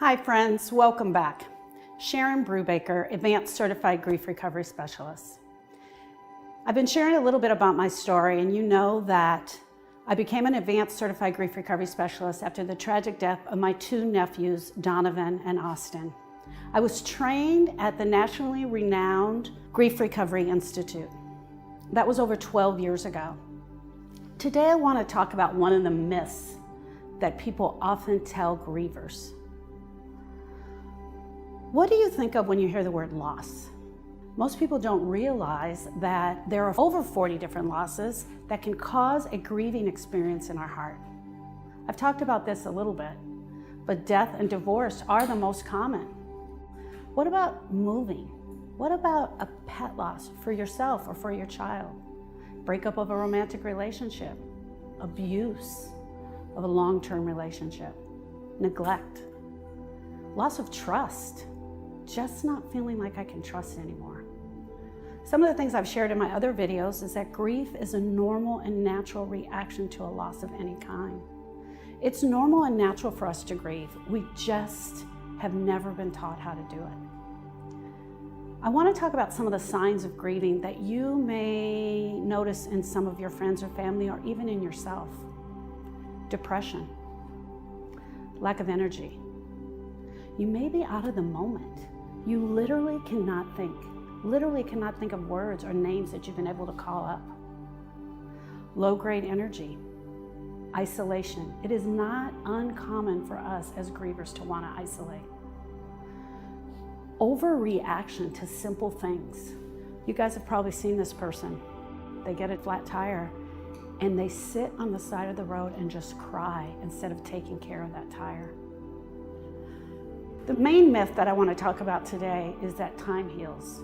Hi friends, welcome back. Sharon Brubaker, Advanced Certified Grief Recovery Specialist. I've been sharing a little bit about my story, and you know that I became an Advanced Certified Grief Recovery Specialist after the tragic death of my two nephews, Donovan and Austin. I was trained at the nationally renowned Grief Recovery Institute. That was over 12 years ago. Today I want to talk about one of the myths that people often tell grievers. What do you think of when you hear the word loss? Most people don't realize that there are over 40 different losses that can cause a grieving experience in our heart. I've talked about this a little bit, but death and divorce are the most common. What about moving? What about a pet loss for yourself or for your child? Breakup of a romantic relationship, abuse of a long-term relationship, neglect, loss of trust, just not feeling like I can trust anymore. Some of the things I've shared in my other videos is that grief is a normal and natural reaction to a loss of any kind. It's normal and natural for us to grieve. We just have never been taught how to do it. I want to talk about some of the signs of grieving that you may notice in some of your friends or family or even in yourself. Depression, lack of energy. You may be out of the moment. You literally cannot think of words or names that you've been able to call up. Low-grade energy, isolation. It is not uncommon for us as grievers to want to isolate. Overreaction to simple things. You guys have probably seen this person. They get a flat tire and they sit on the side of the road and just cry instead of taking care of that tire. The main myth that I want to talk about today is that time heals.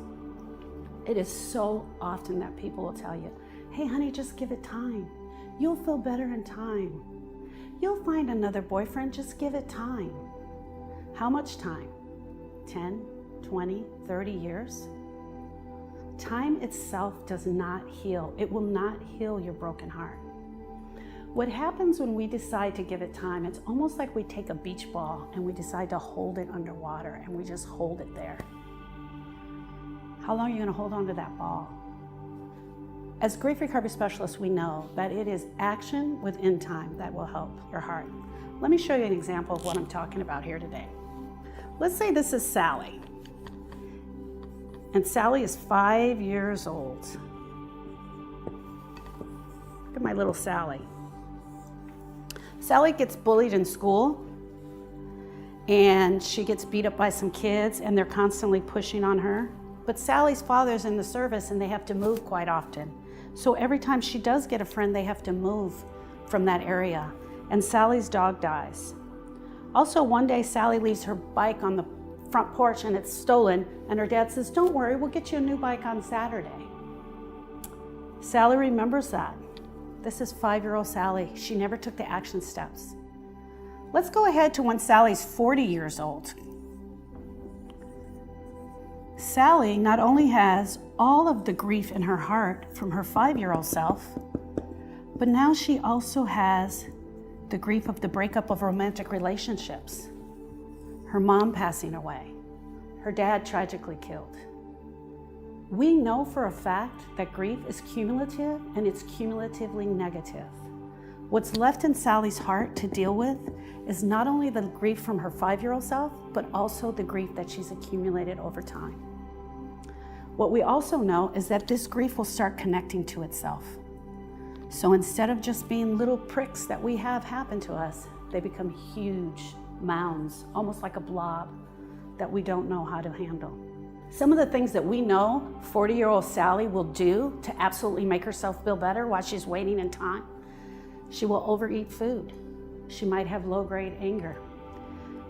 It is so often that people will tell you, hey honey, just give it time. You'll feel better in time. You'll find another boyfriend, just give it time. How much time? 10, 20, 30 years? Time itself does not heal. It will not heal your broken heart. What happens when we decide to give it time, it's almost like we take a beach ball and we decide to hold it underwater and we just hold it there. How long are you going to hold on to that ball? As grief recovery specialists, we know that it is action within time that will help your heart. Let me show you an example of what I'm talking about here today. Let's say this is Sally. And Sally is 5 years old. Look at my little Sally. Sally gets bullied in school and she gets beat up by some kids and they're constantly pushing on her. But Sally's father's in the service and they have to move quite often. So every time she does get a friend, they have to move from that area. And Sally's dog dies. Also, one day Sally leaves her bike on the front porch and it's stolen, and her dad says, don't worry, we'll get you a new bike on Saturday. Sally remembers that. This is 5-year-old Sally. She never took the action steps. Let's go ahead to when Sally's 40 years old. Sally not only has all of the grief in her heart from her 5-year-old self, but now she also has the grief of the breakup of romantic relationships. Her mom passing away, her dad tragically killed. We know for a fact that grief is cumulative and it's cumulatively negative. What's left in Sally's heart to deal with is not only the grief from her 5-year-old self, but also the grief that she's accumulated over time. What we also know is that this grief will start connecting to itself. So instead of just being little pricks that we have happen to us, they become huge mounds, almost like a blob that we don't know how to handle. Some of the things that we know 40-year-old Sally will do to absolutely make herself feel better while she's waiting in time. She will overeat food. She might have low-grade anger.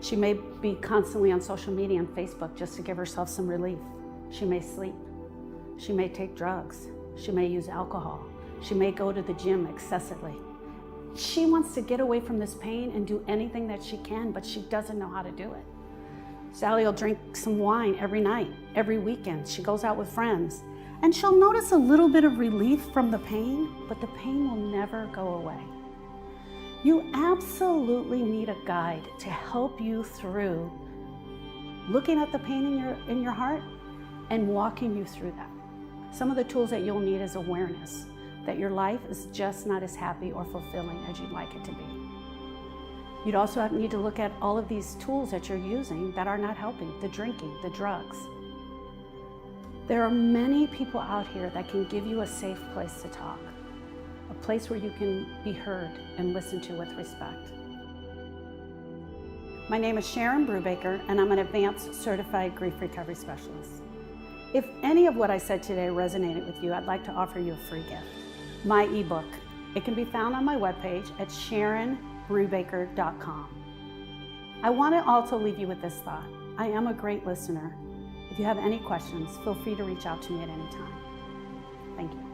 She may be constantly on social media and Facebook just to give herself some relief. She may sleep. She may take drugs. She may use alcohol. She may go to the gym excessively. She wants to get away from this pain and do anything that she can, but she doesn't know how to do it. Sally will drink some wine every night, every weekend. She goes out with friends, and she'll notice a little bit of relief from the pain, but the pain will never go away. You absolutely need a guide to help you through looking at the pain in your heart and walking you through that. Some of the tools that you'll need is awareness that your life is just not as happy or fulfilling as you'd like it to be. You'd also need to look at all of these tools that you're using that are not helping, the drinking, the drugs. There are many people out here that can give you a safe place to talk, a place where you can be heard and listened to with respect. My name is Sharon Brubaker, and I'm an advanced certified grief recovery specialist. If any of what I said today resonated with you, I'd like to offer you a free gift, my ebook. It can be found on my webpage at SharonBrubaker.com. I want to also leave you with this thought. I am a great listener. If you have any questions, feel free to reach out to me at any time. Thank you.